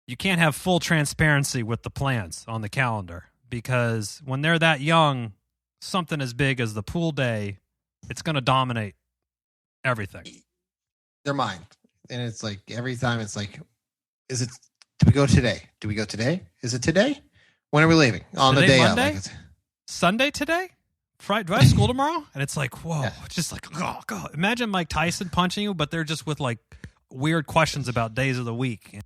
you can't have full transparency with the plans on the calendar, because when they're that young, something as big as the pool day, it's going to dominate everything. Their mind. And it's like every time it's like, do we go today? Do we go today? Is it today? When are we leaving? On Today, the day Monday? out. Like Sunday today? Friday? Do I have school tomorrow? And it's like, whoa, Yeah. it's just like, oh, God. Imagine Mike Tyson punching you, but they're just with like weird questions about days of the week.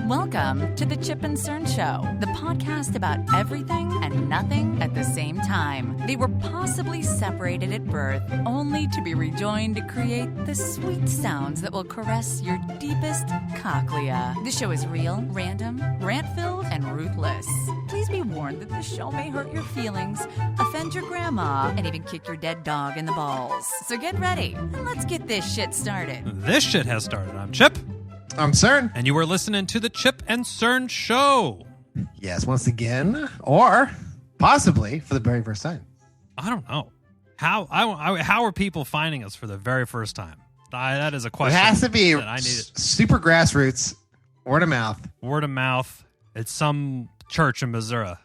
Welcome to the Chip and Cern Show, the podcast about everything and nothing at the same time. They were possibly separated at birth, only to be rejoined to create the sweet sounds that will caress your deepest cochlea. The show is real, random, rant-filled, and ruthless. Please be warned that the show may hurt your feelings, offend your grandma, and even kick your dead dog in the balls. So get ready, and let's get this shit started. This shit has started. I'm Chip. I'm Cern. And you were listening to the Chip and Cern Show. Yes, once again, or possibly for the very first time. I don't know. How are people finding us for the very first time? That is a question. It has to be that I need super grassroots, word of mouth. Word of mouth. It's some church in Missouri.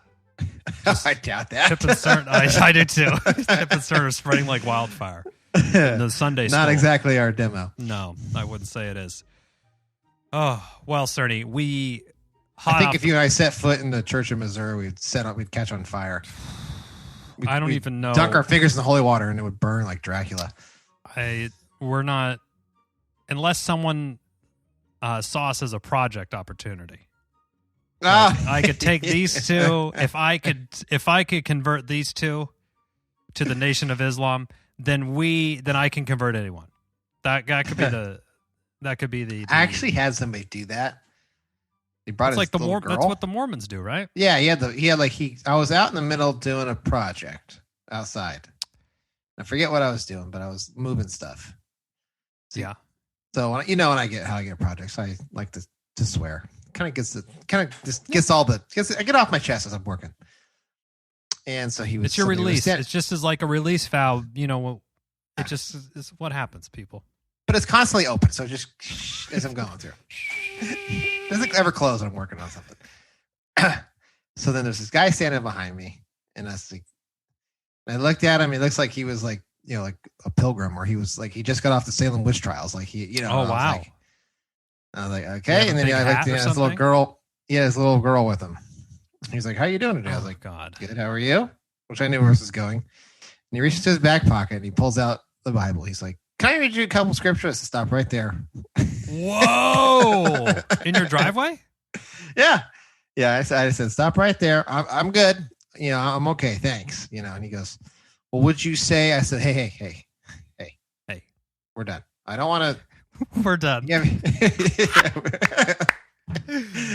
I doubt that. Chip and Cern. I do too. Chip and Cern are spreading like wildfire. The Sunday school. Not exactly our demo. No, I wouldn't say it is. Oh, well, Cerny, I think if you and I set foot in the church of Missouri, we'd catch on fire. I don't even know. Dunk our fingers in the holy water and it would burn like Dracula. We're not, unless someone saw us as a project opportunity. I could take these two. If I could convert these two to the Nation of Islam, then I can convert anyone. That could be the. That could be the. I actually had somebody do that. He brought his little girl. That's what the Mormons do, right? Yeah, I was out in the middle doing a project outside. I forget what I was doing, but I was moving stuff. Yeah. So when I get projects, I like to swear. I get off my chest as I'm working. And so he was. It's your release. It's just as like a release valve. It just is what happens, people. But it's constantly open, so just as I'm going through. It doesn't ever close when I'm working on something. So then there's this guy standing behind me, and I looked at him. He looks like he was like a pilgrim, or he was like he just got off the Salem witch trials, like he. Oh wow! I was like, okay, and then I looked at his little girl. Yeah, his little girl with him. He's like, "How you doing today?" I was like, "God, good. How are you?" Which I knew where this was going. And he reaches to his back pocket and he pulls out the Bible. He's like, "Can I read you a couple scriptures?" To stop right there. Whoa! In your driveway? Yeah. I said, "Stop right there. I'm good. I'm okay. Thanks." And he goes, "Well, would you say?" I said, "Hey. We're done. I don't want to. We're done." Yeah.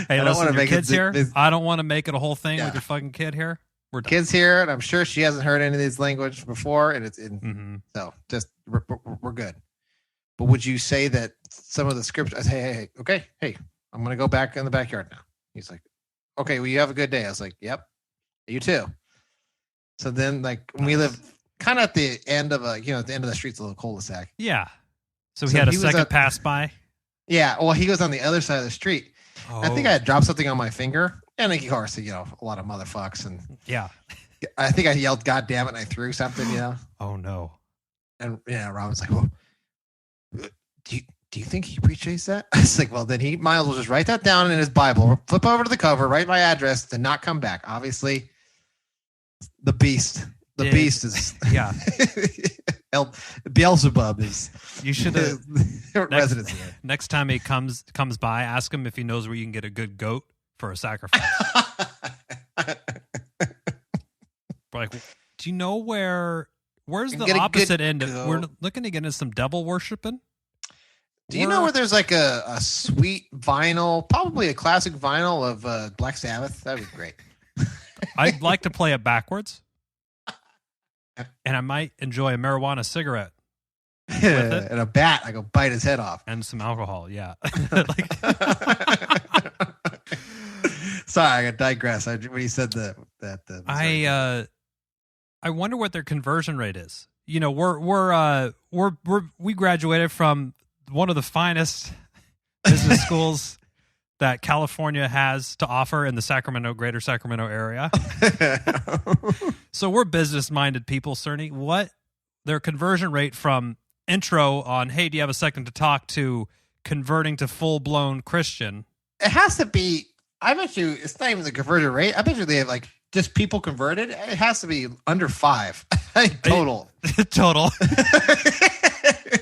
Hey, listen, your kid's here. I don't want to make it a whole thing with your fucking kid here. We're done. Kid's here, and I'm sure she hasn't heard any of this language before, and it's in. So just we're good. But would you say that some of the scriptures? I say, hey, okay, hey, I'm gonna go back in the backyard now. He's like, okay, well, you have a good day. I was like, yep, you too. So then, like, we live kind of at the end of at the end of the street's a little cul-de-sac. Yeah. So he had a second pass by. Yeah. Well, he goes on the other side of the street. Oh. I think I had dropped something on my finger, and of course, a lot of motherfucks, and yeah. I think I yelled, "God damn it!" and I threw something, Oh no. And Robin's like, "Well, do you think he appreciates that?" I was like, "Well, then he might as well just write that down in his Bible, flip over to the cover, write my address, and not come back." Obviously, the beast is Beelzebub is. You should have residence here. Next time he comes by, ask him if he knows where you can get a good goat for a sacrifice. Like, do you know where's the opposite end? We're looking to get into some devil worshiping. Do you know where there's like a sweet vinyl, probably a classic vinyl of Black Sabbath? That'd be great. I'd like to play it backwards, and I might enjoy a marijuana cigarette with it. And a bat. I go bite his head off. And some alcohol, yeah. Sorry, I got digress. When you said that. I wonder what their conversion rate is. We graduated from one of the finest business schools that California has to offer in the greater Sacramento area. So we're business-minded people, Cerny. What their conversion rate from intro on, hey, do you have a second to talk, to converting to full-blown Christian? It has to be, I bet you, it's not even the conversion rate. I bet you they have like just people converted. It has to be under 5 total. Total.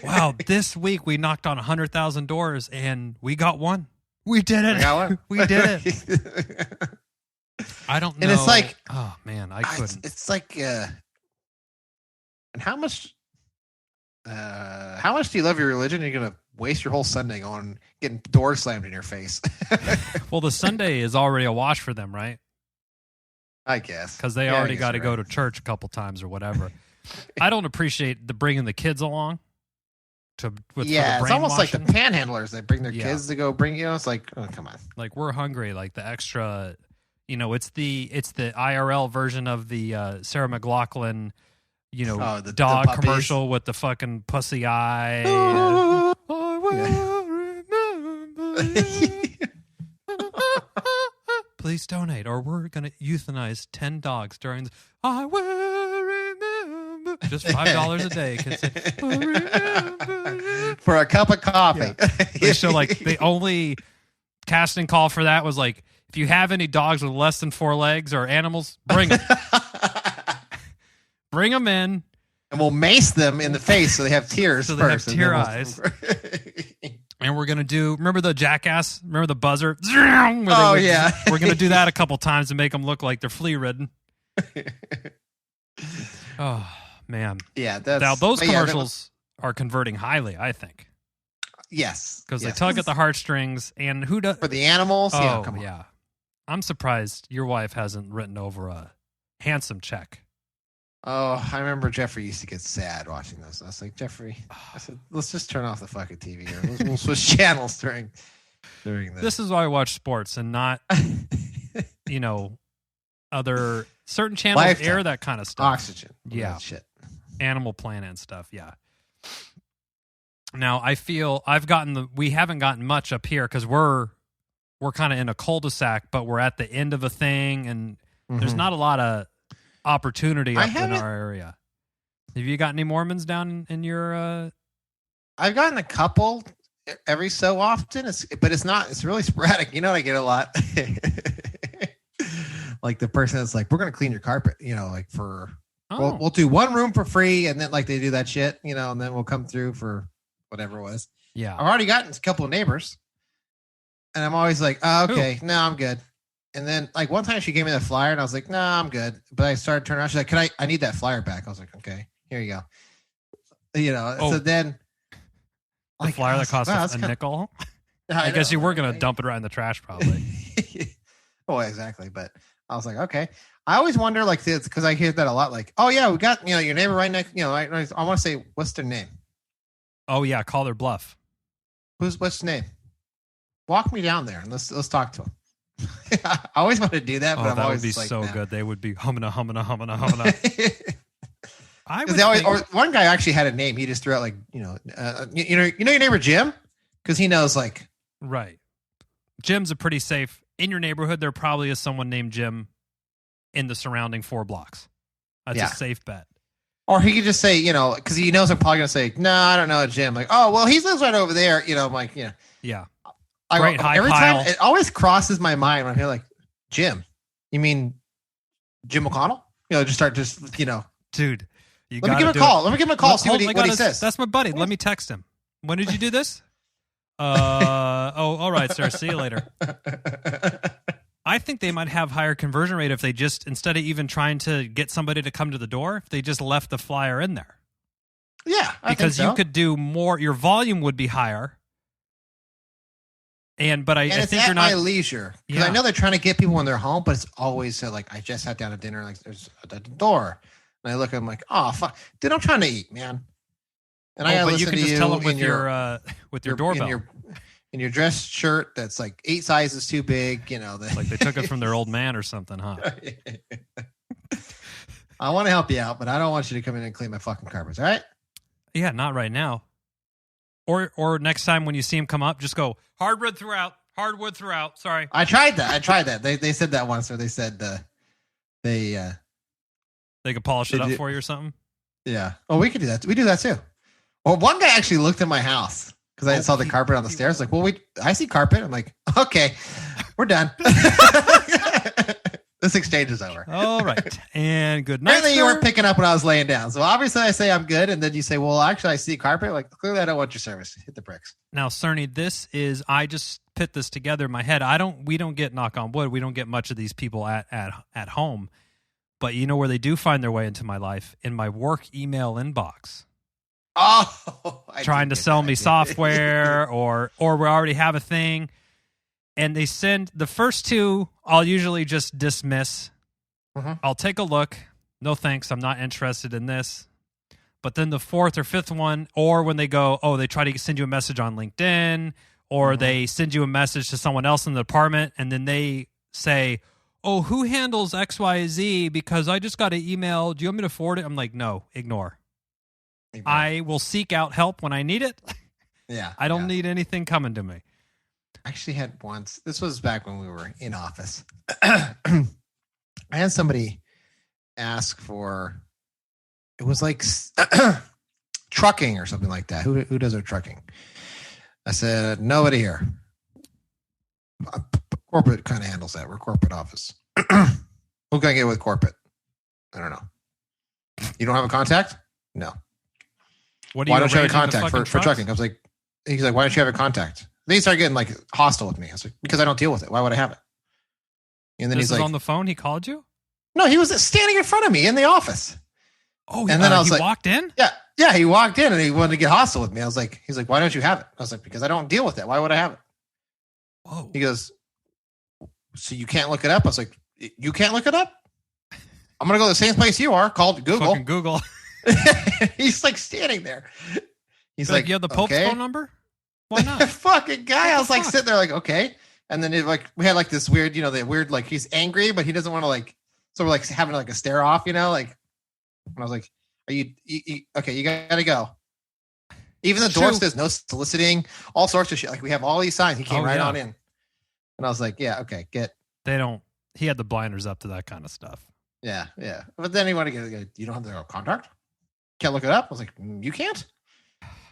Wow, this week we knocked on 100,000 doors and we got one. We did it. We got one. We did it. I don't know. And it's like, oh man, I couldn't. It's like, and how much do you love your religion? You're gonna waste your whole Sunday on getting doors slammed in your face. Well, the Sunday is already a wash for them, right? I guess because they already got to go to church a couple times or whatever. I don't appreciate the bringing the kids along. It's almost like the panhandlers. They bring their kids to go bring. It's like, oh, come on. Like, we're hungry. Like the extra, it's the IRL version of the Sarah McLachlan, the dog commercial with the fucking pussy eye. I will remember you. Please donate, or we're gonna euthanize 10 dogs during. I will remember. Just $5 a day. For a cup of coffee. Yeah. They show the only casting call for that was like, if you have any dogs with less than 4 legs or animals, bring them. Bring them in. And we'll mace them in the face so they have tears. So they have tear eyes. And we're going to do, remember the jackass? Remember the buzzer? Yeah. We're going to do that a couple times to make them look like they're flea ridden. Oh, man. Yeah. Now, those commercials are converting highly, I think. Yes. Because they tug at the heartstrings. And who does? For the animals? Oh, come on. Yeah. I'm surprised your wife hasn't written over a handsome check. Oh, I remember Jeffrey used to get sad watching those. I was like, Jeffrey, I said, let's just turn off the fucking TV here. We'll switch channels during this. This is why I watch sports and not, other certain channels Lifetime. air that kind of stuff. Oxygen. Yeah. Shit. Animal Planet and stuff. Yeah. Now I feel we haven't gotten much up here because we're kind of in a cul-de-sac, but we're at the end of a thing and there's not a lot of opportunity up in our area. Have you got any Mormons down in your I've gotten a couple every so often, but it's really sporadic. I get a lot. Like the person that's like, we're gonna clean your carpet, we'll do one room for free, and then like they do that shit, and then we'll come through for whatever it was. Yeah. I've already gotten a couple of neighbors, and I'm always like, oh, okay, no, I'm good. And then, like, one time she gave me that flyer, and I was like, no, I'm good. But I started turning around. She's like, I need that flyer back. I was like, okay, here you go. So then. The flyer that cost a nickel? I guess you were going to dump it right in the trash, probably. Oh, exactly. But I was like, okay. I always wonder, like, because I hear that a lot, like, oh, yeah, we got, your neighbor right next, I want to say, what's their name? Oh, yeah, call their bluff. What's his name? Walk me down there, and let's talk to him. I always want to do that, but I'm that always would be like, so nah. good. They would be humming. Or one guy actually had a name. He just threw out like, your neighbor Jim, because he knows like, right. Jim's a pretty safe in your neighborhood. There probably is someone named Jim in the surrounding 4 blocks. That's a safe bet. Or he could just say, because he knows I'm probably gonna say, no, I don't know a Jim. Like, oh well, he lives right over there. I'm like, yeah. Every time it always crosses my mind when I hear like Jim. You mean Jim McConnell? Dude, let me give him a call. Let me give him a call. See what he says. That's my buddy. Let me text him. When did you do this? All right, sir. See you later. I think they might have higher conversion rate if they just, instead of even trying to get somebody to come to the door, if they just left the flyer in there. Yeah, because you could do more. Your volume would be higher. I think you're not my leisure, because I know they're trying to get people when they're home, but it's always like I just sat down at dinner, like there's a door, and I look at them like, oh fuck, dude, I'm trying to eat, man. And I gotta listen to you. But you can just tell them with your doorbell, in your dress shirt that's like 8 sizes too big, like they took it from their old man or something, huh? I want to help you out, but I don't want you to come in and clean my fucking carpets. All right? Yeah, not right now. Or next time when you see him come up, just go hardwood throughout. Hardwood throughout. Sorry. I tried that. They said that once, or they said they could polish it up for you or something. Yeah. Oh, we could do that. We do that too. Well, one guy actually looked at my house because I saw the carpet on the stairs. Like, well, I see carpet. I'm like, okay, we're done. This exchange is over. All right. And good night. Apparently you weren't picking up when I was laying down. So obviously I say I'm good. And then you say, well, actually I see carpet. Like, clearly I don't want your service. Hit the bricks. Now, Cerny, I just put this together in my head. We don't get, knock on wood, we don't get much of these people at home. But you know where they do find their way into my life? In my work email inbox. Oh, trying to sell me software or we already have a thing. And they send the first two, I'll usually just dismiss. Mm-hmm. I'll take a look. No thanks. I'm not interested in this. But then the fourth or fifth one, or when they go, they try to send you a message on LinkedIn, or they send you a message to someone else in the department, and then they say, who handles XYZ? Because I just got an email. Do you want me to forward it? I'm like, no, ignore. I will seek out help when I need it. Yeah. I don't need anything coming to me. I actually had once, this was back when we were in office. I had somebody ask for, it was like trucking or something like that. Who does their trucking? I said, nobody here. Corporate kind of handles that. We're corporate office. Who can I get with corporate? I don't know. You don't have a contact? No. Why don't you have a contact for trucking? I was like, he's like, why don't you have a contact? Then he started getting like hostile with me. I was like, because I don't deal with it. Why would I have it? And then he's like, on the phone. He called you? No, he was standing in front of me in the office. Oh, and then I was like, walked in? Yeah, he walked in and he wanted to get hostile with me. He's like, why don't you have it? I was like, because I don't deal with it. Why would I have it? Whoa. He goes, so you can't look it up? I was like, you can't look it up? I'm going to go to the same place you are, called Google. Fucking Google. He's like standing there. He's like, you have the Pope's phone number? Why not? Fucking guy. I was like sitting there like, okay. And then we had like this weird, the weird, like he's angry, but he doesn't want to like, so we're like having like a stare off, like, and I was like, are you okay, you gotta go. Even the door says no soliciting, all sorts of shit. Like we have all these signs. He came on in. And I was like, yeah, okay, he had the blinders up to that kind of stuff. Yeah, yeah. But then he wanted to get, you don't have the contact? Can't look it up? I was like, you can't?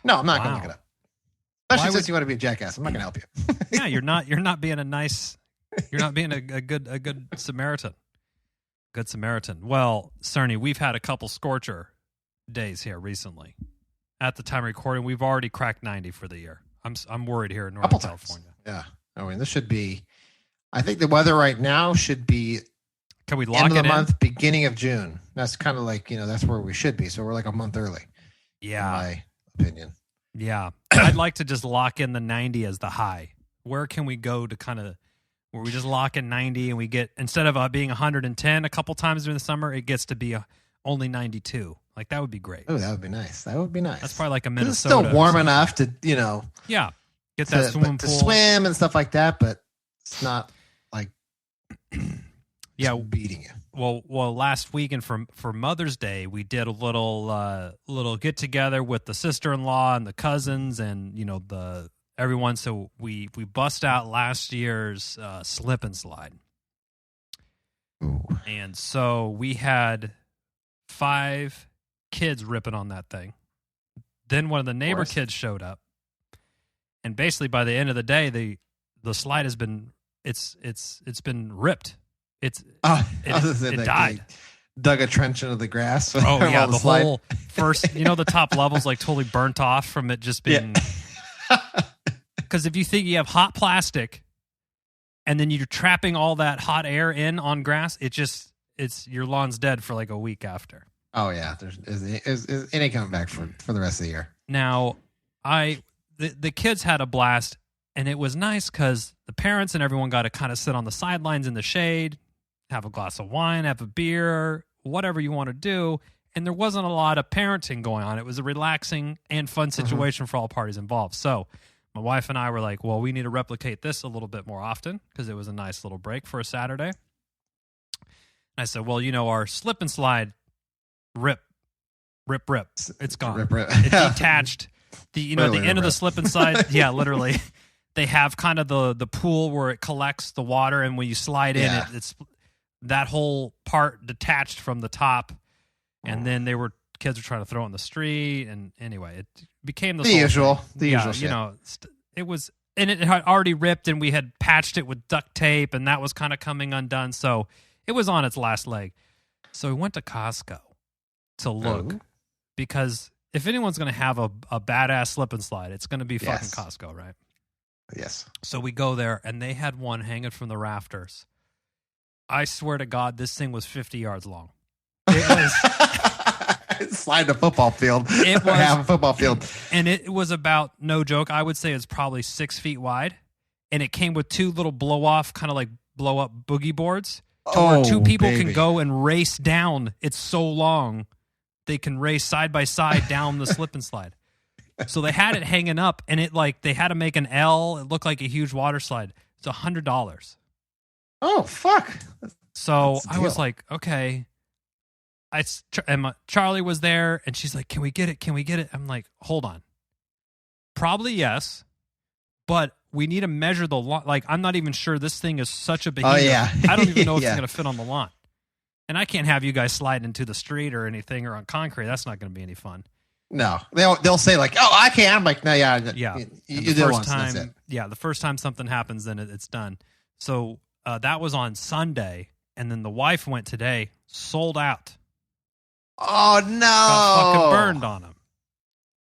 No, I'm not going to look it up. Especially since you want to be a jackass. I'm not going to help you. Yeah, you're not being a good Samaritan. Good Samaritan. Well, Cerny, we've had a couple scorcher days here recently. At the time of recording, we've already cracked 90 for the year. I'm worried here in Northern California. Yeah. I mean, this should be, I think the weather right now should be can we lock end of it the in? month, beginning of June. That's kind of like, that's where we should be. So we're like a month early. Yeah. In my opinion. Yeah. I'd like to just lock in the 90 as the high. Where can we go to kind of where we just lock in 90 and we get, instead of being 110 a couple times during the summer, it gets to be only 92. Like that would be great. Oh, that would be nice. That's probably like a Minnesota. It's still warm enough to, yeah, get that swimming pool. To swim and stuff like that, but it's not like beating you. Well, last week and for Mother's Day, we did a little get together with the sister-in-law and the cousins and everyone. So we bust out last year's slip and slide. Ooh. And so we had 5 kids ripping on that thing. Then one of the neighbor kids showed up, and basically by the end of the day, the slide has been it's been ripped. It died. Dug a trench into the grass. Oh yeah, the whole first, the top level's like totally burnt off from it just being. Because if you think you have hot plastic, and then you're trapping all that hot air in on grass, it's your lawn's dead for like a week after. Oh yeah, it ain't coming back for the rest of the year. Now, the kids had a blast, and it was nice because the parents and everyone got to kind of sit on the sidelines in the shade, have a glass of wine, have a beer, whatever you want to do. And there wasn't a lot of parenting going on. It was a relaxing and fun situation for all parties involved. So my wife and I were like, well, we need to replicate this a little bit more often because it was a nice little break for a Saturday. And I said, well, our slip and slide, rip. It's gone. Rip. It detached. The end of the slip and slide. Yeah, literally. they have kind of the pool where it collects the water, and when you slide in, it's that whole part detached from the top, and then kids were trying to throw it in the street, and anyway, it became the usual. Thing. The usual shit. You know, it was, and it had already ripped, and we had patched it with duct tape, and that was kind of coming undone, so it was on its last leg. So we went to Costco to look, because if anyone's going to have a badass slip and slide, it's going to be fucking Costco, right? Yes. So we go there, and they had one hanging from the rafters. I swear to God, this thing was 50 yards long. It was slide the football field. It was half a football field, and it was about, no joke, I would say it's probably 6 feet wide, and it came with 2 little blow off, kind of like blow up boogie boards, where 2 people can go and race down. It's so long, they can race side by side down the slip and slide. So they had it hanging up, and they had to make an L. It looked like a huge water slide. It's $100. Oh, fuck. So I was like, okay. Charlie was there, and she's like, can we get it? Can we get it? I'm like, hold on. Probably yes, but we need to measure the lawn. Like, I'm not even sure this thing is such a behemoth. Oh, yeah. I don't even know if it's going to fit on the lawn. And I can't have you guys slide into the street or anything or on concrete. That's not going to be any fun. No, they'll say like, "Oh, I can." I'm like, "No, yeah." You did once. Time, that's it. Yeah, the first time something happens, then it's done. So that was on Sunday, and then the wife went today, sold out. Oh no! Got fucking burned on them.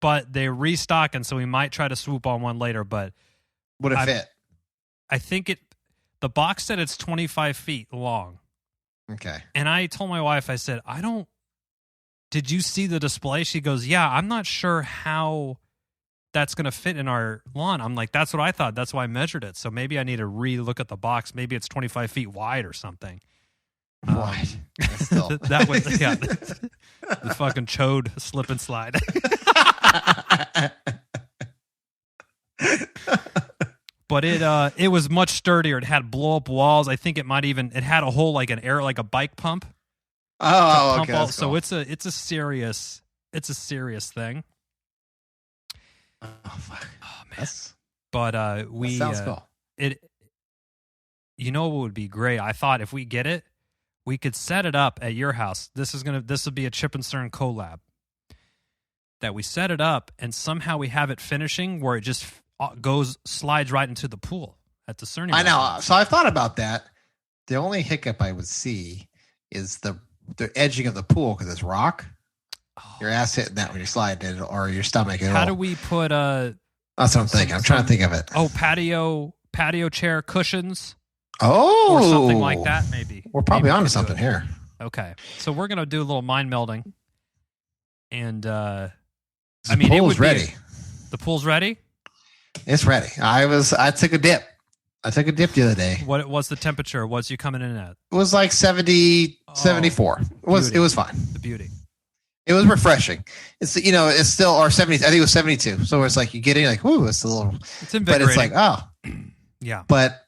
But they're restocking, so we might try to swoop on one later. But would it fit? I think the box said it's 25 feet long. Okay. And I told my wife, I said, did you see the display? She goes, yeah, I'm not sure how that's going to fit in our lawn. I'm like, that's what I thought. That's why I measured it. So maybe I need to re-look at the box. Maybe it's 25 feet wide or something. Wide. That was, the fucking chode slip and slide. But it was much sturdier. It had blow up walls. I think it had a hole like a bike pump. Oh, okay. Cool. So it's a serious thing. Oh fuck. Oh man. That sounds cool. You know what would be great? I thought if we get it, we could set it up at your house. This would be a Chip and Cern collab. That we set it up and somehow we have it finishing where it just slides right into the pool at the Cern. I know. So I've thought about that. The only hiccup I would see is the edging of the pool because it's rock. Your ass hitting that when you're sliding it, or your stomach. How do we put That's what I'm thinking. I'm trying to think of it. Oh, patio chair cushions. Oh, or something like that. Maybe we're probably onto something here. Okay, so we're gonna do a little mind melding, and the pool's ready. The pool's ready. It's ready. I took a dip. The other day. What's the temperature? What's you coming in at? It was like 70, 74. It was fine. The beauty. It was refreshing. It's it's still or 70. I think it was 72. So it's like you get in like, ooh, it's a little. It's invigorating. But it's like, oh, yeah. But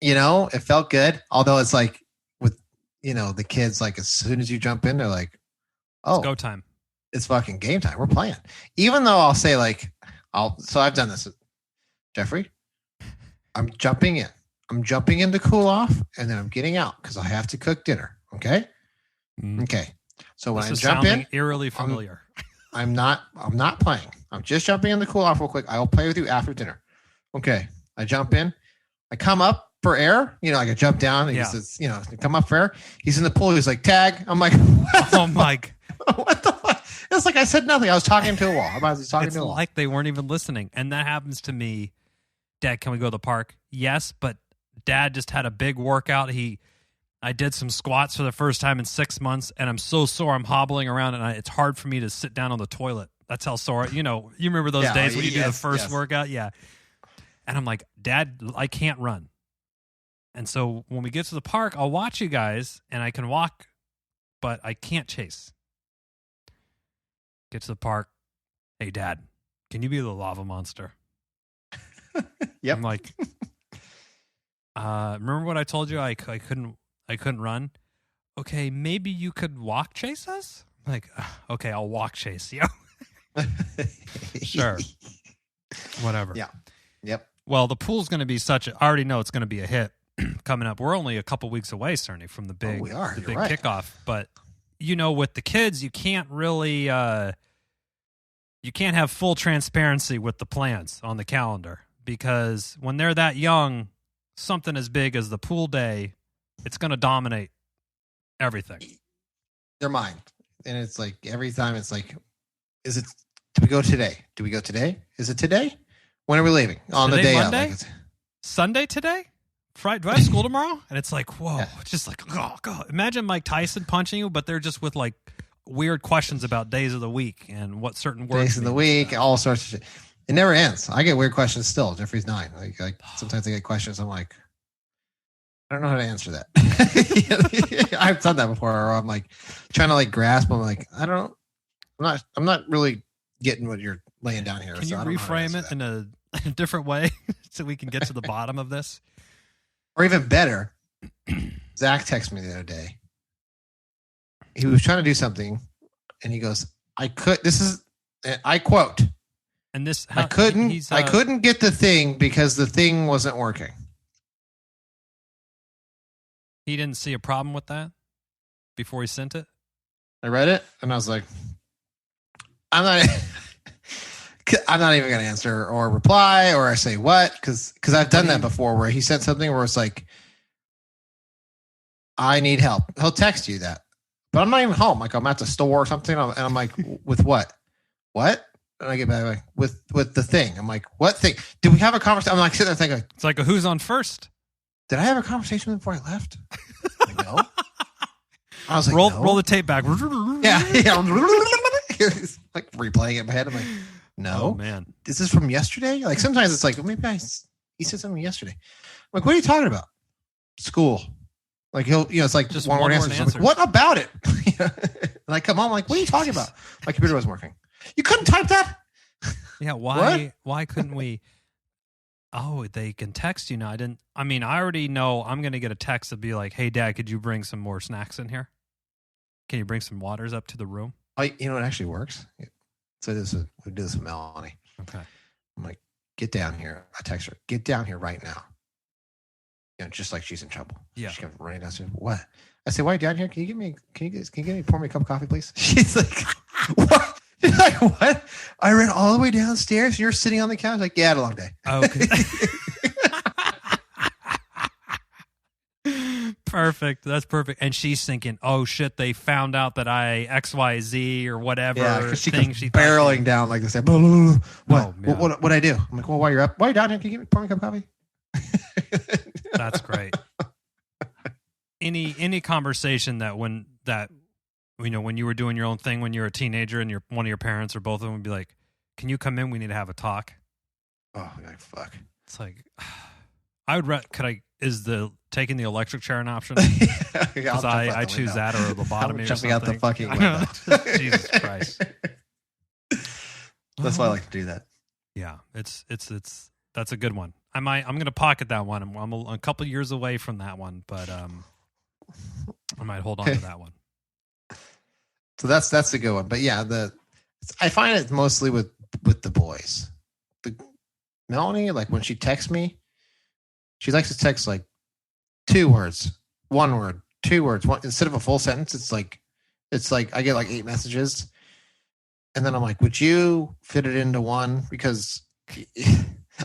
it felt good. Although it's like with the kids, like as soon as you jump in, they're like, oh, it's go time. It's fucking game time. We're playing. Even though I'll say like, so I've done this, Jeffrey. I'm jumping in. I'm jumping in to cool off, and then I'm getting out because I have to cook dinner. Okay. Okay. So when I jump in, eerily familiar. I'm not playing. I'm just jumping in to cool off real quick. I will play with you after dinner. Okay. I jump in. I come up for air. Like I jump down. And he says, come up for air. He's in the pool. He's like, tag. I'm like, oh my. What the fuck? It's like I said nothing. I was talking to a wall. It's like they weren't even listening. And that happens to me. Dad, can we go to the park? Yes, but Dad just had a big workout. I did some squats for the first time in 6 months, and I'm so sore. I'm hobbling around, and it's hard for me to sit down on the toilet. That's how sore. You remember those days when you do the first workout? Yeah. And I'm like, Dad, I can't run. And so when we get to the park, I'll watch you guys, and I can walk, but I can't chase. Get to the park. Hey, Dad, can you be the lava monster? Yep. I'm like, remember what I told you? I couldn't run. Okay, maybe you could walk chase us. I'm like, okay, I'll walk chase you. Sure. Whatever. Yeah. Yep. Well, the pool's going to be I already know it's going to be a hit coming up. We're only a couple weeks away, Cerny, from the big, we are. the You're big right. kickoff. But, with the kids, you can't really, you can't have full transparency with the plans on the calendar, because when they're that young, something as big as the pool day, it's going to dominate everything. Their mind. And it's like, every time it's like, do we go today? Do we go today? Is it today? When are we leaving? On Today, the day Monday? of. Sunday today? Friday? Do I have school tomorrow? And it's like, whoa. Yeah. It's just like, oh, God. Imagine Mike Tyson punching you, but they're just with like weird questions about days of the week and what certain words Days of the week, all sorts of shit. It never ends. I get weird questions still. Jeffrey's 9. Like sometimes I get questions. I'm like, I don't know how to answer that. I've done that before. Or I'm like trying to like grasp. I'm like, I'm not really getting what you're laying down here. Can you reframe it in a different way so we can get to the bottom of this? Or even better, Zach texted me the other day. He was trying to do something, and he goes, I quote, and this, I couldn't get the thing because the thing wasn't working. He didn't see a problem with that before he sent it? I read it, and I was like, I'm not even going to answer or reply or I say what, because I've done that before where he sent something where it's like, I need help. He'll text you that, but I'm not even home. Like I'm at the store or something, and I'm like, with what? What? And I get back like, with the thing. I'm like, what thing? Did we have a conversation? I'm like sitting there thinking, it's like a who's on first. Did I have a conversation with him before I left? No. I was like, roll the tape back. Yeah. Like replaying it in my head. I'm like, no. Oh, man. Is this from yesterday? Like sometimes it's like, well, maybe he said something yesterday. I'm like, what are you talking about? School. Like it's like just one word answer. Like, what about it? And I come home, I'm like, what are you talking about? My computer wasn't working. You couldn't type that? Yeah. Why couldn't we? Oh, they can text you now. I already know I'm going to get a text to be like, hey, Dad, could you bring some more snacks in here? Can you bring some waters up to the room? It actually works. So we do this with Melanie. Okay. I'm like, get down here. I text her, get down here right now. Just like she's in trouble. Yeah. She comes running downstairs. What? I say, why are you down here? Can you pour me a cup of coffee, please? She's like, what? She's like, what? I ran all the way downstairs. You're sitting on the couch. Like, yeah, I had a long day. Okay. Perfect. That's perfect. And she's thinking, oh shit, they found out that I XYZ or whatever. Yeah, she barreling down like this. What? Oh, what I do? I'm like, well, while you're up, why are you down here? Can you pour me a cup of coffee? That's great. Any conversation that when you were doing your own thing when you were a teenager and one of your parents or both of them would be like, can you come in? We need to have a talk. Oh, like, fuck. It's like, is the taking the electric chair an option? Because I choose that or a lobotomy or jumping something. out the fucking window. Jesus Christ. That's why I like to do that. Yeah, it's that's a good one. I'm going to pocket that one. I'm a couple years away from that one, but I might hold on to that one. So that's a good one. But yeah, I find it mostly with the boys. Melanie, like when she texts me, she likes to text like 2 words, 1 word, 2 words. Instead of a full sentence, it's like I get like 8 messages, and then I'm like, would you fit it into one? Because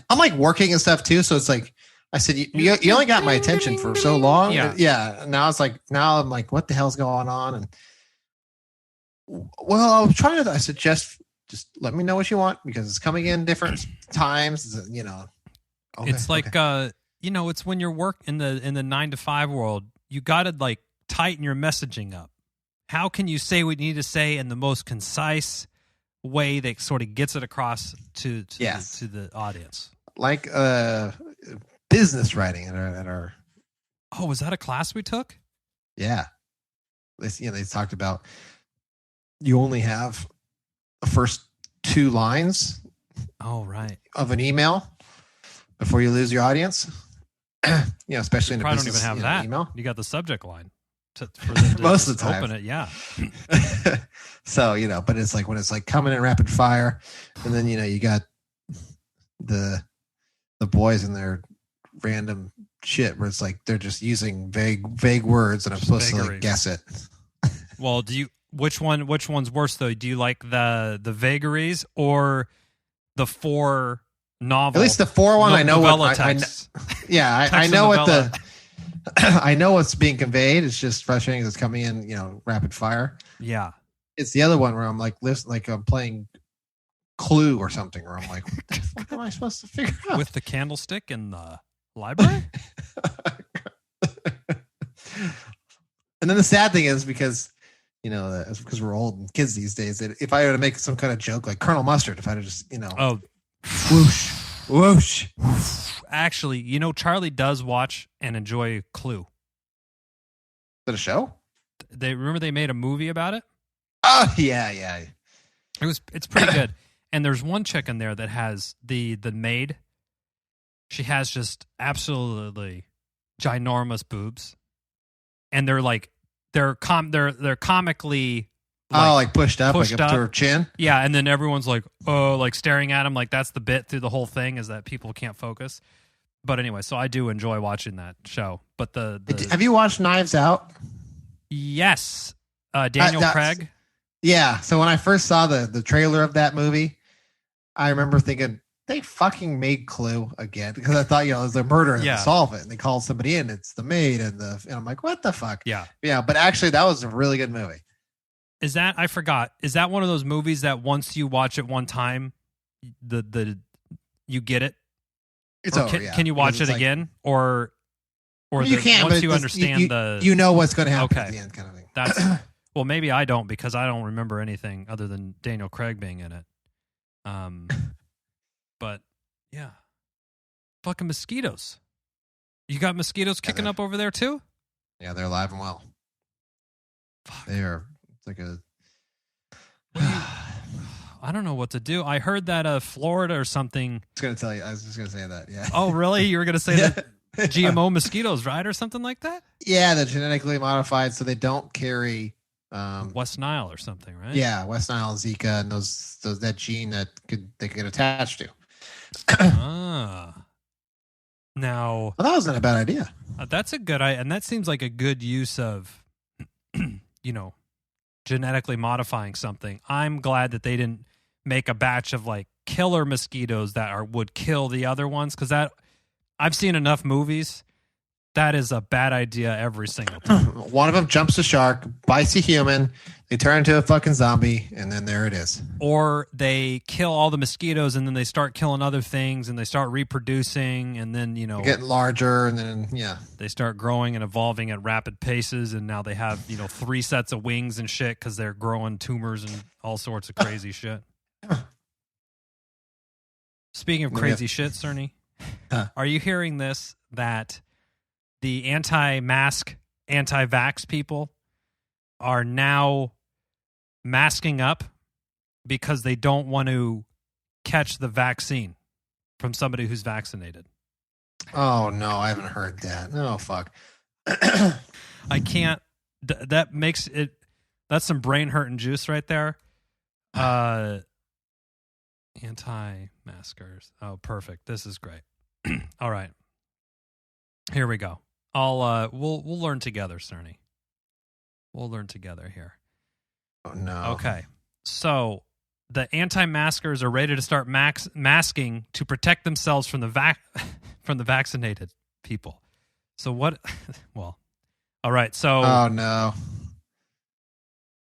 I'm like working and stuff too, so it's like I said, you only got my attention for so long. Yeah. Now I'm like, what the hell's going on? And well, I was trying to. I said, just let me know what you want because it's coming in different times. Okay, it's like it's when you're in the 9 to 5 world, you got to like tighten your messaging up. How can you say what you need to say in the most concise way that sort of gets it across to the audience? Like business writing at our. Oh, was that a class we took? Yeah, they talked about you only have the first 2 lines. Oh, right. Of an email before you lose your audience. Especially in a business. Don't even have that. Email. You got the subject line for them to most of the time. Open it, yeah. So but it's like when it's like coming in rapid fire, and then you got the the boys and their random shit where it's like they're just using vague words and I'm supposed to like guess it. Well, which one's worse though? Do you like the vagaries or the 4 novel? At least the 4 one, I know what I know what I know what's being conveyed. It's just frustrating because it's coming in, rapid fire. Yeah. It's the other one where I'm like, I'm playing Clue or something, where I'm like, what the fuck am I supposed to figure out? With the candlestick in the library? And then the sad thing is because we're old and kids these days, that if I were to make some kind of joke like Colonel Mustard, if I had just, whoosh, whoosh. Actually, Charlie does watch and enjoy Clue. Is that a show? Remember they made a movie about it? Oh, yeah. It's pretty good. And there's one chick in there that has the maid. She has just absolutely ginormous boobs. And they're comically pushed up to her chin. Yeah, and then everyone's like, oh, like staring at him, like that's the bit through the whole thing is that people can't focus. But anyway, so I do enjoy watching that show. But have you watched Knives Out? Yes, Daniel Craig. Yeah. So when I first saw the trailer of that movie, I remember thinking they fucking made Clue again because I thought it was a murder and solve it, and they called somebody in. It's the maid and I'm like, what the fuck? Yeah. But actually, that was a really good movie. Is that I forgot? Is that one of those movies that once you watch it one time, you get it? It's over. Can you watch it again, or you can't? Once you understand what's going to happen at the end, kind of thing. That's well, maybe I don't because I don't remember anything other than Daniel Craig being in it. But yeah, fucking mosquitoes. You got mosquitoes kicking up over there too? Yeah, they're alive and well. Fuck. They are. It's like a. I don't know what to do. I heard that Florida or something. I was going to tell you. I was just going to say that. Yeah. Oh, really? You were going to say that GMO mosquitoes, right, or something like that? Yeah, they're genetically modified, so they don't carry West Nile or something, right? Yeah, West Nile, Zika, and that gene that they could get attached to. Now, that wasn't a bad idea. That's a good idea, and that seems like a good use of, genetically modifying something. I'm glad that they didn't make a batch of like killer mosquitoes that would kill the other ones, because I've seen enough movies. That is a bad idea every single time. One of them jumps a shark, bites a human, they turn into a fucking zombie, and then there it is. Or they kill all the mosquitoes, and then they start killing other things, and they start reproducing, and then, they're getting larger, and then, they start growing and evolving at rapid paces, and now they have, 3 sets of wings and shit because they're growing tumors and all sorts of crazy shit. Speaking of crazy shit, Cerny, are you hearing this, that the anti-mask, anti-vax people are now masking up because they don't want to catch the vaccine from somebody who's vaccinated? Oh, no, I haven't heard that. No, fuck. I can't. That makes it. That's some brain hurting juice right there. Anti-maskers. Oh, perfect. This is great. All right. Here we go. We'll learn together, Cerny. We'll learn together here. Oh no. Okay. So the anti-maskers are ready to start masking to protect themselves from the from the vaccinated people. So what? Well, all right. So. Oh no.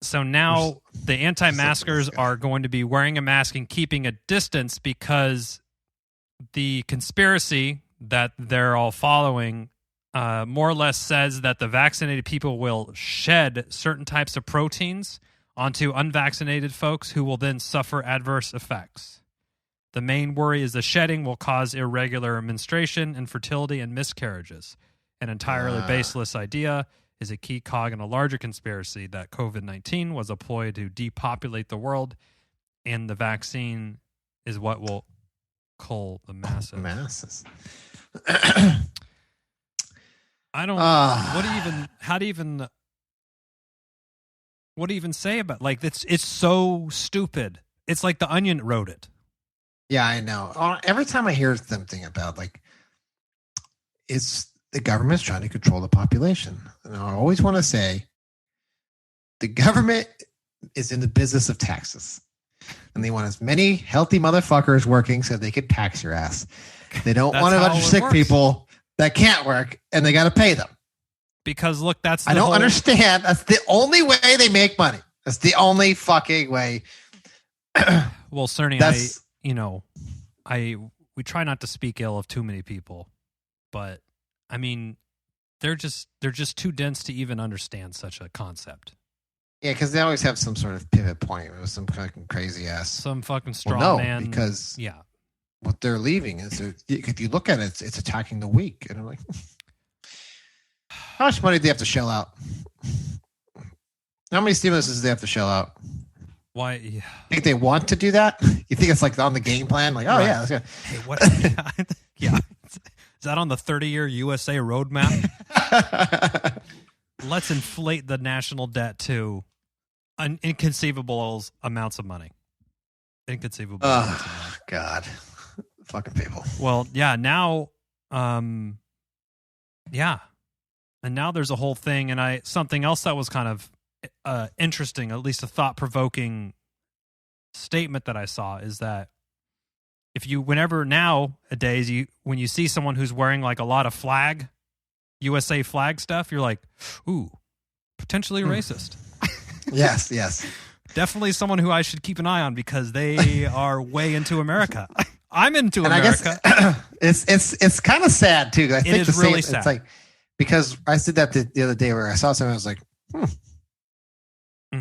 So now the anti-maskers are going to be wearing a mask and keeping a distance because the conspiracy that they're all following more or less says that the vaccinated people will shed certain types of proteins onto unvaccinated folks who will then suffer adverse effects. The main worry is the shedding will cause irregular menstruation, infertility, and miscarriages. An entirely baseless idea is a key cog in a larger conspiracy that COVID-19 was a ploy to depopulate the world, and the vaccine is what will cull the masses. Masses. I don't. What do you even say about, like, it's so stupid. It's like The Onion wrote it. Yeah, I know. Every time I hear something about like, it's the government's trying to control the population. And I always want to say the government is in the business of taxes. And they want as many healthy motherfuckers working so they can tax your ass. They don't want a bunch of sick people that can't work and they got to pay them. Because look, I don't understand. That's the only way they make money. That's the only fucking way. Well, Cerny, we try not to speak ill of too many people, but I mean, they're just too dense to even understand such a concept. Yeah, because they always have some sort of pivot point with some fucking crazy ass, some fucking straw man. Because what they're leaving is, if you look at it, it's attacking the weak, and I'm like, how much money do they have to shell out? How many stimuluses do they have to shell out? Why? Yeah. Think they want to do that? You think it's like on the game plan? Like, oh right. Yeah, let's go. Hey, what? Yeah. Is that on the 30-year USA roadmap? Let's inflate the national debt to inconceivable amounts of money. Inconceivable amounts of money. God. Fucking people. Well, yeah, now, yeah. And now there's a whole thing, and something else that was kind of interesting, at least a thought-provoking statement that I saw, is that whenever nowadays when you see someone who's wearing like a lot of USA flag stuff, you're like, ooh, potentially racist. Yes. Definitely someone who I should keep an eye on because they are way into America. I'm into America. I guess it's kind of sad too. I think it is really sad. It's like, because I said that the other day where I saw something, I was like,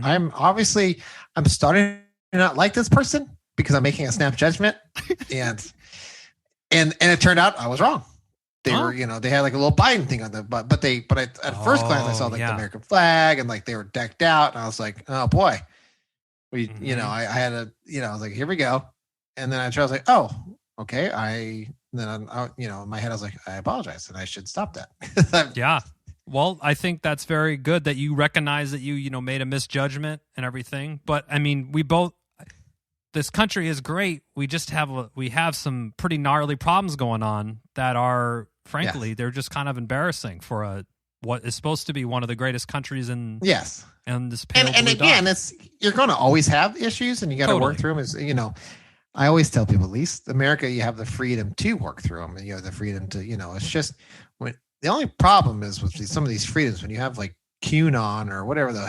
I'm starting to not like this person because I'm making a snap judgment, and it turned out I was wrong. They were, they had like a little Biden thing on them, but at first glance I saw like the American flag and like they were decked out, and I was like, oh boy, I had I was like, here we go, and then I was like, oh, okay, in my head I was like, I apologize and I should stop that. Yeah. Well, I think that's very good that you recognize that you made a misjudgment and everything. But I mean, this country is great. We just have some pretty gnarly problems going on that are, frankly, they're just kind of embarrassing for what is supposed to be one of the greatest countries in and this pale and again, you're going to always have issues, and you got to work through them. I always tell people, at least America, you have the freedom to work through them, and you have the freedom to, it's just the only problem is with some of these freedoms when you have like QAnon or whatever the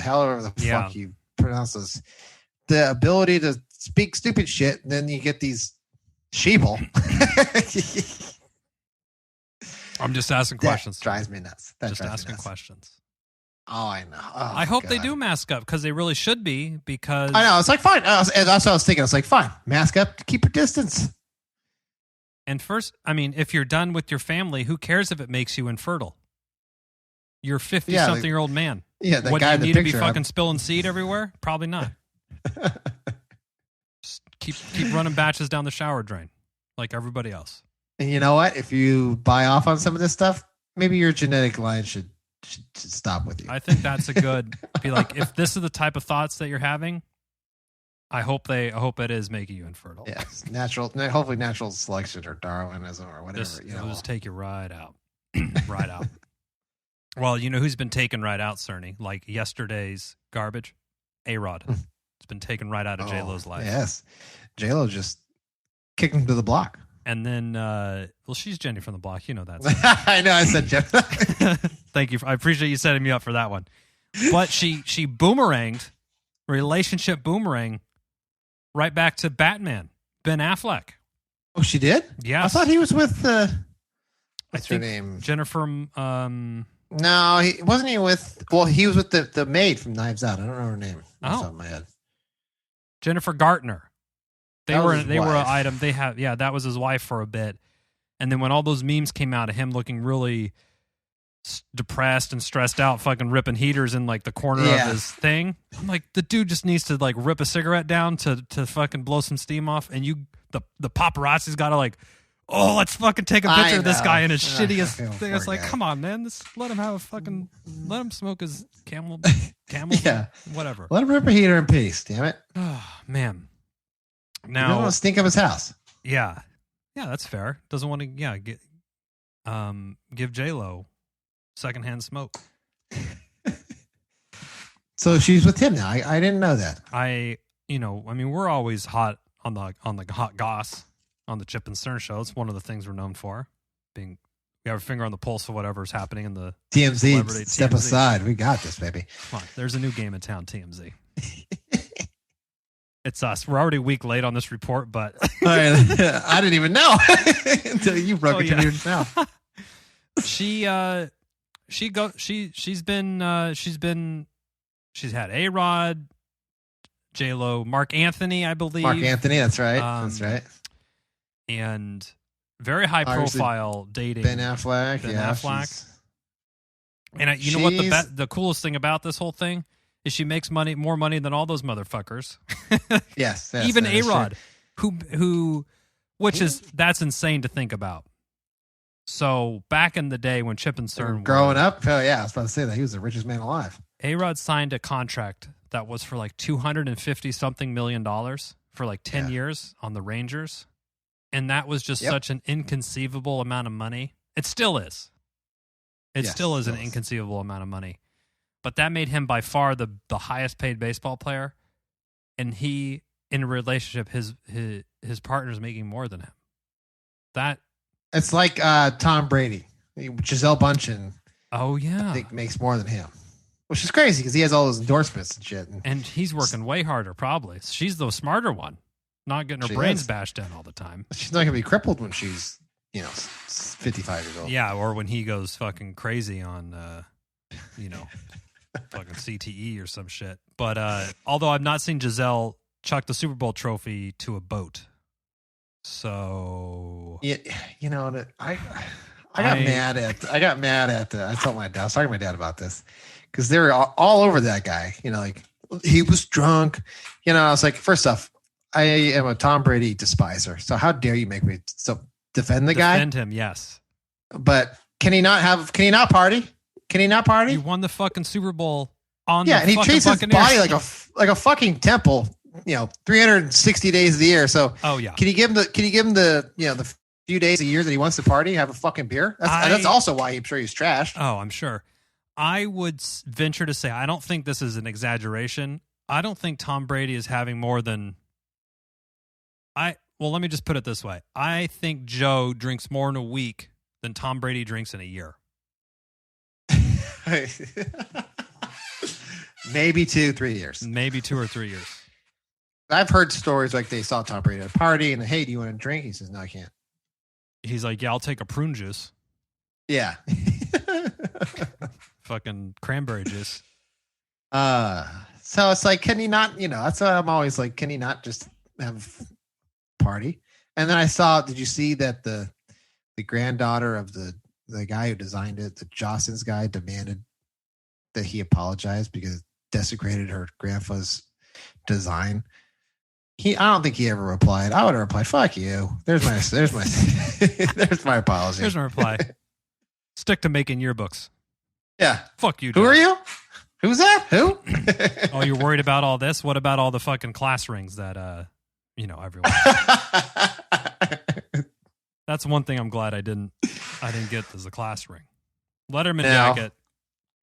fuck you pronounce this, the ability to speak stupid shit, and then you get these sheeple. I'm just asking questions. That drives me nuts. Just asking questions. Oh, I know. Oh, I hope they do mask up because they really should be. Because I know it's like fine. That's what I was thinking. It's like fine, mask up, keep your distance. And first, I mean, if you're done with your family, who cares if it makes you infertile? You're a 50-something-year-old man. Yeah, that what, guy do in the you need to be picture, fucking spilling seed everywhere? Probably not. Just keep running batches down the shower drain like everybody else. And you know what? If you buy off on some of this stuff, maybe your genetic line should stop with you. I think that's a good. Be like, if this is the type of thoughts that you're having, I hope it is making you infertile. Yes, hopefully natural selection or Darwinism or whatever. It'll just take you right out, right out. Well, you know who's been taken right out, Cerny? Like yesterday's garbage, A-Rod. It's been taken right out of J-Lo's life. Yes, J-Lo just kicked him to the block. And then, she's Jenny from the block. You know that. I know. I said Jenny. Thank you. I appreciate you setting me up for that one. But she boomeranged, relationship boomerang, right back to Batman Ben Affleck. Oh, she did? Yeah. I thought he was with what's her name? Jennifer. No, he wasn't. He with. Well, he was with the maid from Knives Out. I don't know her name. Off the top of my head. Jennifer Gartner. They were an item. They had that was his wife for a bit, and then when all those memes came out of him looking really depressed and stressed out, fucking ripping heaters in like the corner of his thing, I'm like, the dude just needs to like rip a cigarette down to fucking blow some steam off, and the paparazzi's got to like, oh, let's fucking take a picture of this guy in his shittiest thing. It's like, come on, man, let him smoke his camel, whatever. Let him rip a heater in peace. Damn it. Oh man. Now, you don't want to stink up his house. Yeah, that's fair. Doesn't want to give J-Lo secondhand smoke. So she's with him now. I didn't know that. We're always hot on the hot goss on the Chip and Cern show. It's one of the things we're known for. We have our finger on the pulse of whatever's happening in the TMZ. Step TMZ. aside. We got this, baby. Come on, there's a new game in town, TMZ. It's us. We're already a week late on this report, but I didn't even know until you broke it to me yourself. She's had A-Rod, J-Lo, Mark Anthony, I believe. Mark Anthony, that's right. That's right. And very high profile dating. Ben Affleck. Ben Affleck. And you know what the coolest thing about this whole thing is she makes more money than all those motherfuckers. Yes. Even A-Rod, that's insane to think about. So back in the day when Chip and Cern growing up, I was about to say that he was the richest man alive. A-Rod signed a contract that was for like $250-something million for like 10 years on the Rangers. And that was just such an inconceivable amount of money. It still is. It still is an inconceivable amount of money. But that made him by far the highest paid baseball player. And he, in a relationship, his partner's making more than him. It's like Tom Brady. Gisele Bündchen. Oh, yeah. I think makes more than him. Which is crazy because he has all those endorsements and shit. And he's working way harder, probably. She's the smarter one. Not getting her brains bashed in all the time. She's not going to be crippled when she's, 55 years old. Yeah, or when he goes fucking crazy on, fucking CTE or some shit. But although I've not seen Giselle chuck the Super Bowl trophy to a boat. So... Yeah, I got mad at... I told my dad, I was talking to my dad about this. Because they were all over that guy. He was drunk. I was like, first off, I am a Tom Brady despiser. So how dare you make me defend the guy? Defend him, yes. But can he not party? Can he not party? He won the fucking Super Bowl on the and he treats his body like a fucking temple, 360 days of the year. So can you give him the few days a year that he wants to party, have a fucking beer? That's also why I'm sure he's trashed. Oh, I'm sure. I would venture to say, I don't think this is an exaggeration. I don't think Tom Brady is having more than... Well, let me just put it this way. I think Joe drinks more in a week than Tom Brady drinks in a year. Maybe 2-3 years. Maybe 2 or 3 years. I've heard stories like they saw Tom Brady at a party and, hey, do you want to drink? He says, no, I can't. He's like, yeah, I'll take a prune juice. Yeah. Fucking cranberry juice. So it's like, can he not, that's what I'm always like, can he not just have a party? And then did you see that the granddaughter of the guy who designed it, the Jostens guy, demanded that he apologize because it desecrated her grandpa's design? I don't think he ever replied. I would have replied, fuck you. There's my there's my apology. Here's my reply. Stick to making yearbooks. Yeah. Fuck you, Joe. Who are you? Who's that? Who? Oh, you're worried about all this? What about all the fucking class rings that, everyone... That's one thing I'm glad I didn't get as a class ring. Letterman jacket.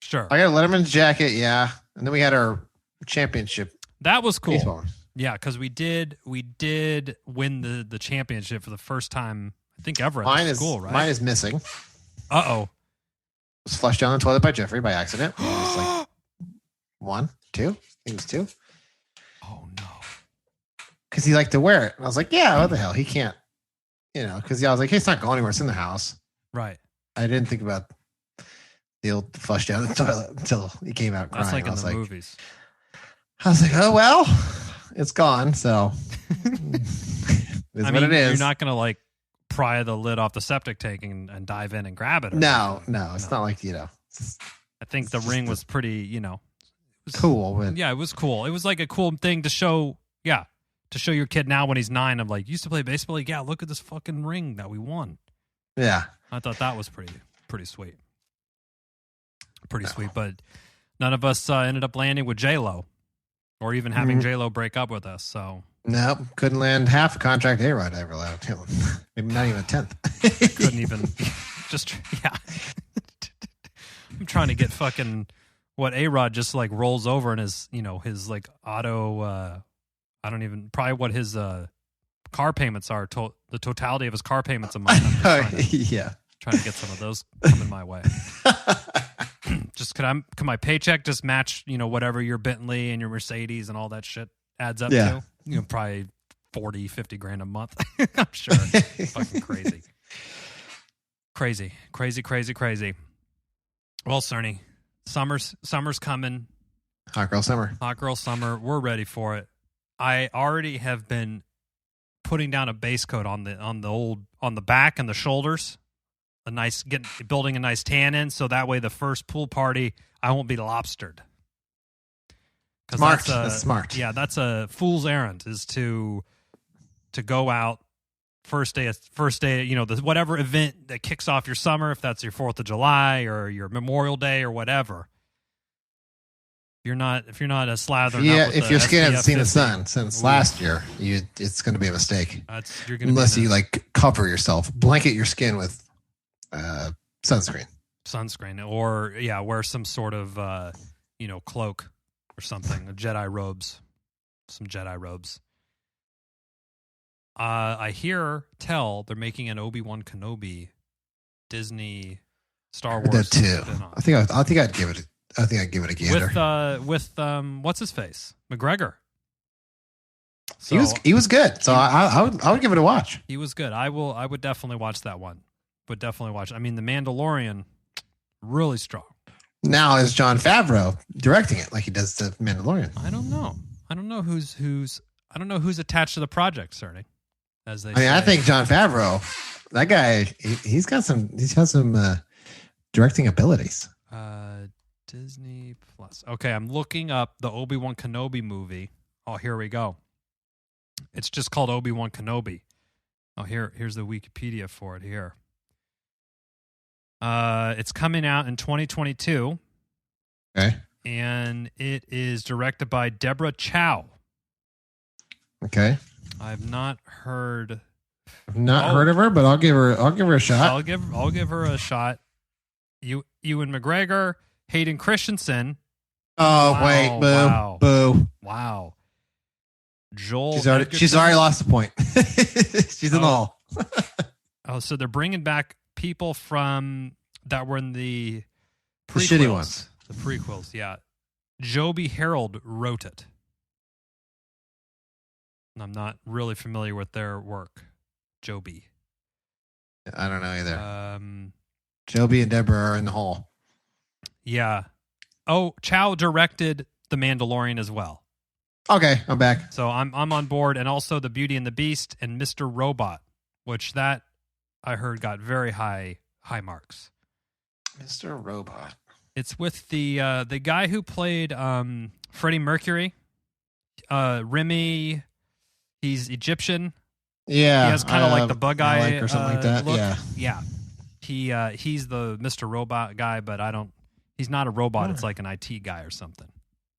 Sure. I got a Letterman's jacket, yeah. And then we had our championship. That was cool. Baseball. Yeah, because we did win the championship for the first time, I think, ever at the school, right? Mine is missing. Uh-oh. It was flushed down the toilet by Jeffrey by accident. It was like 1, 2. I think it was 2. Oh, no. Because he liked to wear it. And I was like, yeah, what the hell? He can't. Because I was like, hey, it's not going anywhere. It's in the house. Right. I didn't think about the old flush down the toilet until he came out crying. That's like in the movies. I was like, oh, well, it's gone. So it's what it is. You're not going to pry the lid off the septic tank and dive in and grab it. No, it's not like, I think the ring was pretty, cool. But... Yeah, it was cool. It was like a cool thing to show. Yeah. To show your kid now when he's 9 of used to play baseball. Like, yeah, look at this fucking ring that we won. Yeah. I thought that was pretty sweet. Pretty sweet. But none of us ended up landing with J-Lo or even having J-Lo break up with us. So Nope, couldn't land half a contract A-Rod I ever allowed him. Maybe not even a 10th. Couldn't even yeah. I'm trying to get fucking what A-Rod just like rolls over in his, his like auto I don't even probably what his car payments are, the totality of his car payments a month. I'm just trying to get some of those coming my way. Just can my paycheck just match, whatever your Bentley and your Mercedes and all that shit adds up to? Probably 40, 50 grand a month. I'm sure. Fucking crazy. Crazy. Well, Cerny, summer's coming. Hot girl summer. We're ready for it. I already have been putting down a base coat on the back and the shoulders. Building a nice tan in, so that way the first pool party I won't be lobstered. Smart. That's smart. Yeah, that's a fool's errand, is to go out first day, whatever event that kicks off your summer, if that's your 4th of July or your Memorial Day or whatever. If you're not a slathering up with if your skin hasn't seen the sun since last year, it's going to be a mistake. Unless you cover yourself, blanket your skin with sunscreen, or wear some sort of cloak or something. Some Jedi robes. I tell they're making an Obi-Wan Kenobi Disney Star Wars. That too. I think I'd give it a gander. With what's his face, McGregor. So, he was good. So I would give it a watch. He was good. I would definitely watch that one. Would definitely watch. I mean, The Mandalorian, really strong. Now is Jon Favreau directing it like he does The Mandalorian? I don't know who's attached to the project, Cerny. As they say. I think Jon Favreau, that guy, he's got some directing abilities. Disney Plus. Okay, I'm looking up the Obi-Wan Kenobi movie. Oh, here we go. It's just called Obi-Wan Kenobi. Oh, here's the Wikipedia for it here. It's coming out in 2022. Okay. And it is directed by Deborah Chow. Okay. I've not heard of her, but I'll give her a shot. I'll give her a shot. Ewan McGregor, Hayden Christensen. Oh, wow, wait, boo. Wow. Joel. She's already lost the point. She's in the hall. So they're bringing back people from that were in the prequels. The shitty ones. The prequels, yeah. Joby Harold wrote it. And I'm not really familiar with their work. Joby. I don't know either. Joby and Deborah are in the hall. Yeah. Oh, Chow directed The Mandalorian as well. Okay, I'm back. So I'm on board, and also The Beauty and the Beast and Mr. Robot, which that I heard got very high marks. Mr. Robot. It's with the guy who played Freddie Mercury. Remy, he's Egyptian. Yeah. He has kind of like the bug eye or something like that. Look. Yeah. He's the Mr. Robot guy, but he's not a robot. It's like an IT guy or something.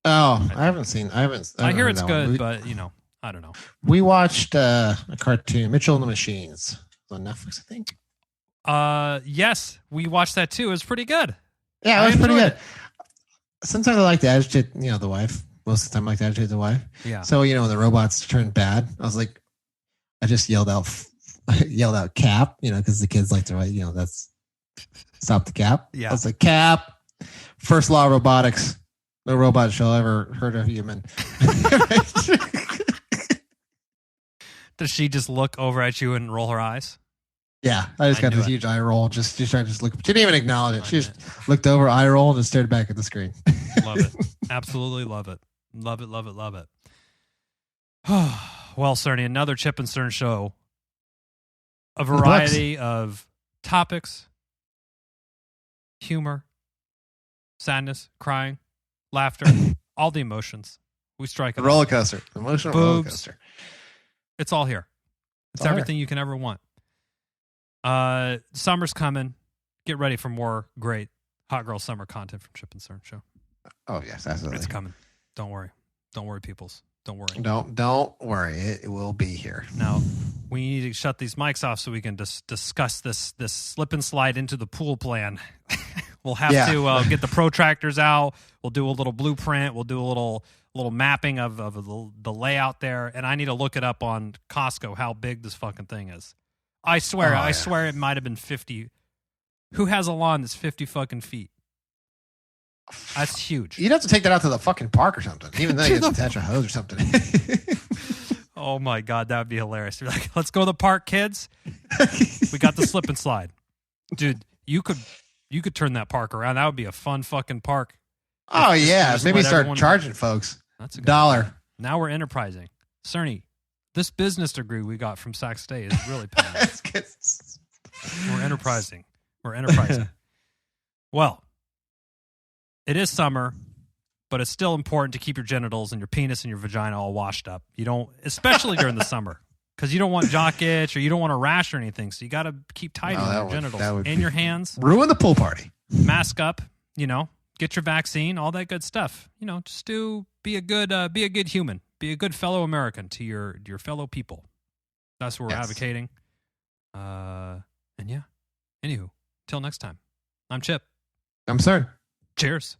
Oh, I hear it's good, but I don't know. We watched a cartoon, Mitchell and the Machines, on Netflix, I think. Yes, we watched that too. It was pretty good. Yeah, it was pretty good. Sometimes I like to agitate, the wife. Most of the time, I like to agitate the wife. Yeah. So when the robots turn bad, I just yelled out cap, because the kids like to write, that's stop the cap. Yeah. I was like, cap. First law of robotics. No robot shall ever hurt a human. Does she just look over at you and roll her eyes? Yeah, I just got this huge eye roll. Just trying to just look. She didn't even acknowledge it. She just looked over, eye rolled, and stared back at the screen. Love it. Absolutely love it. Love it, love it, love it. Well, Cerny, another Chip and Cern show. A variety of topics, humor, sadness, crying, laughter, all the emotions. We strike a roller coaster. Emotional roller coaster. It's all here. It's everything you can ever want. Summer's coming. Get ready for more great hot girl summer content from Chip and Cern Show. Oh, yes, absolutely. It's coming. Don't worry. Don't worry, peoples. Don't worry. Don't worry. It will be here. Now, we need to shut these mics off so we can discuss this slip and slide into the pool plan. We'll have to get the protractors out. We'll do a little blueprint. We'll do a little mapping of the layout there. And I need to look it up on Costco how big this fucking thing is. I swear it might have been 50. Who has a lawn that's 50 fucking feet? That's huge. You'd have to take that out to the fucking park or something. Even though you have to attach a hose or something. Oh my God, that would be hilarious. You're like, let's go to the park, kids. We got the slip and slide. Dude, you could turn that park around. That would be a fun fucking park. Oh, yeah. Maybe start charging folks. That's a $1. Now we're enterprising. Cerny, this business degree we got from Sac State is really paying off. We're enterprising. Well, it is summer, but it's still important to keep your genitals and your penis and your vagina all washed up. You don't, especially during the summer, because you don't want jock itch or you don't want a rash or anything. So you got to keep tidy on your genitals and your hands. Ruin the pool party. Mask up, get your vaccine, all that good stuff. Just be a good human, be a good fellow American to your fellow people. That's what we're advocating. And yeah. Anywho, till next time. I'm Chip. I'm Cern. Cheers.